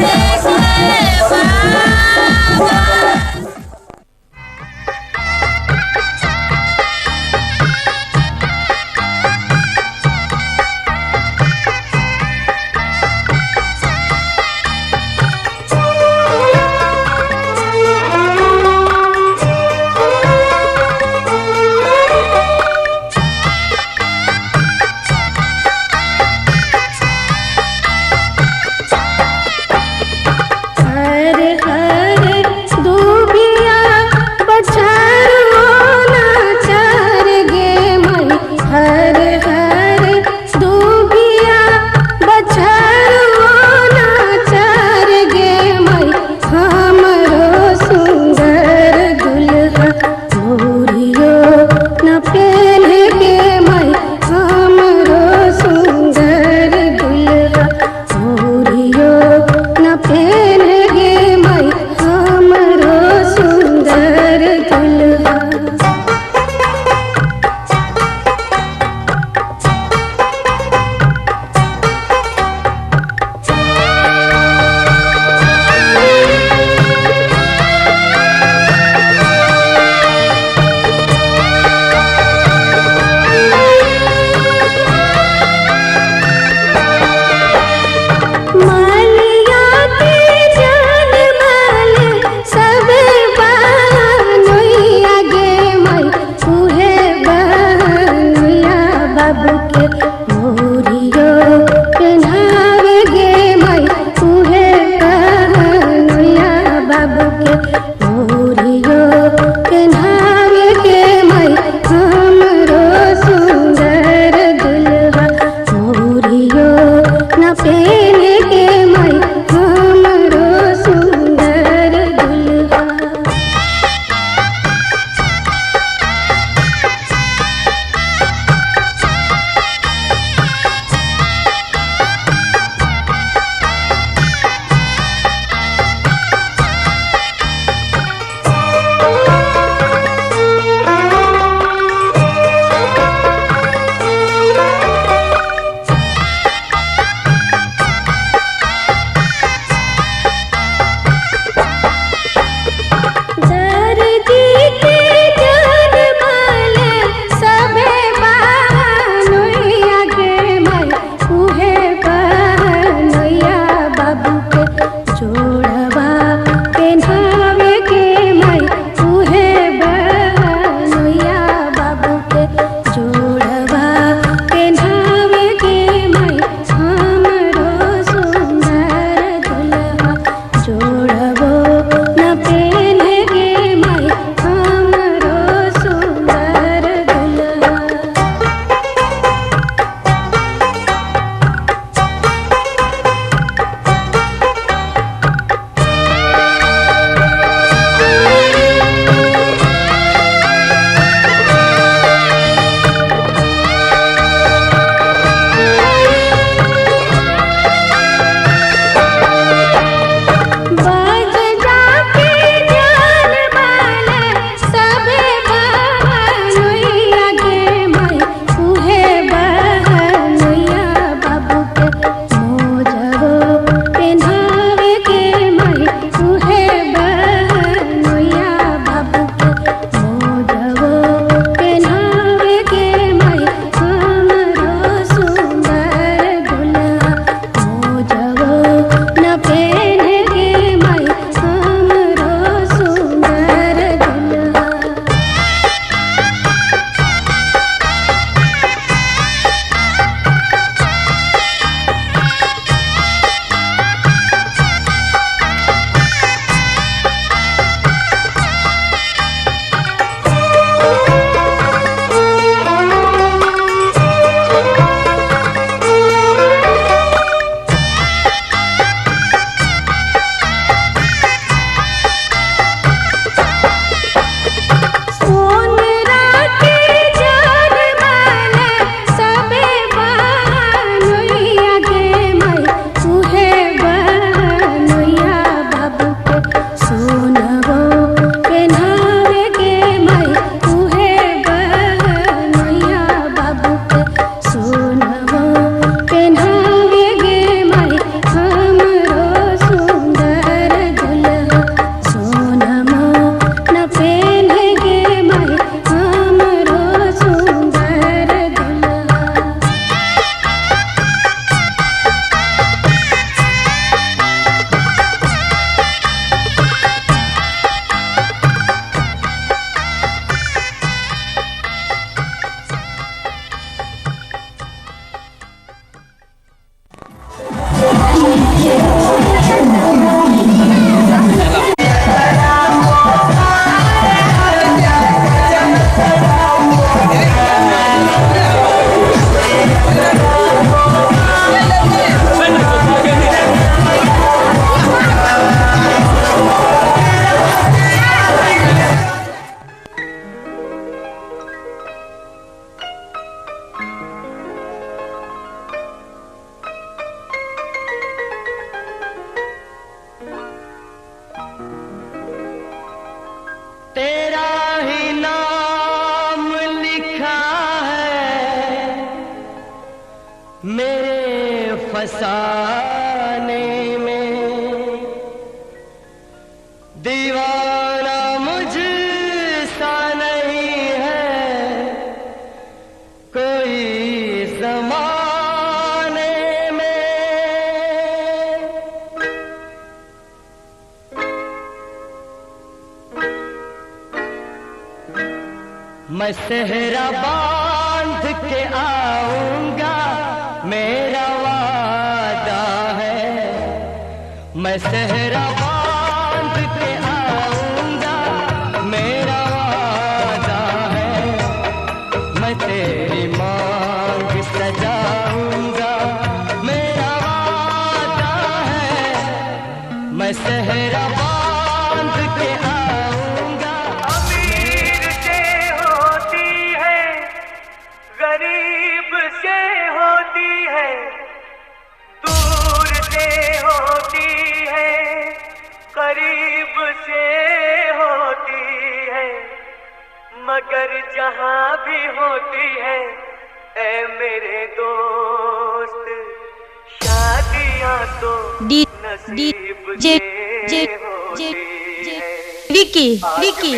Bye. फसाने में, दीवाना मुझसा नहीं है कोई ज़माने में। मैं सेहरा बांध के आऊंगा, मेरा वादा है। मैं सेहरा बांध के आऊंगा, मेरा वादा है। मैं तेरी मांग सजाऊंगा, मेरा वादा है। मैं सेहरा बांध के आऊंगा। अमीर से होती है, गरीब से होती है, दूर से होती है, करीब से होती है, मगर जहां भी होती है ऐ मेरे दोस्त, शादियां तो नसीब से होती है। विकी विकी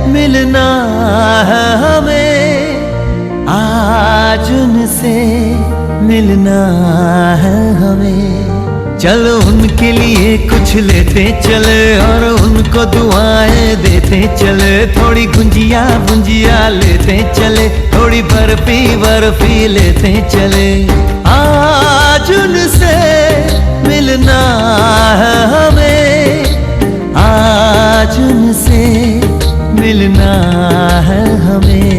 मिलना है हमें, आज उनसे मिलना है हमें। चलो उनके लिए कुछ लेते चले और उनको दुआएं देते चले। थोड़ी गुंजिया गुंजिया लेते चले, थोड़ी बर्फी बर्फी लेते चले। आज उनसे मिलना है हमें, आज उनसे मिलना है हमें।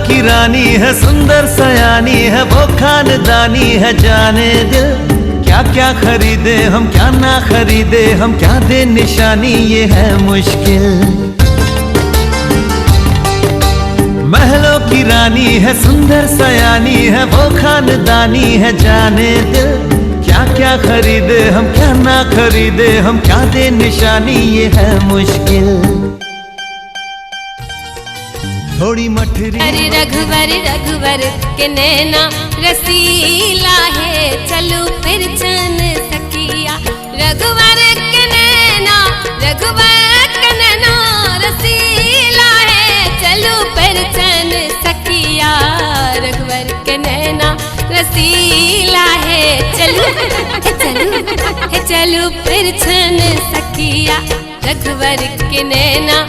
की रानी है, सुंदर सयानी है, वो खानदानी है। जाने दिल क्या क्या खरीदे हम, क्या ना खरीदे हम, क्या दे निशानी, ये है मुश्किल। महलों की रानी है, सुंदर सयानी है, वो खानदानी है। जाने दिल क्या क्या खरीदे हम, क्या ना खरीदे हम, क्या दे निशानी, ये है मुश्किल। थोड़ी मठरी अरे रघुवर रघुवर के नैना रसीला है, चलो फिर चन सखिया। रघुवर के नैना, रघुवर के नैना रसीला है, चलो फिर चन सखिया। रघुवर के नैना रसीला है, चलो चलो चलो फिर चन सखिया। रघुवर के नैना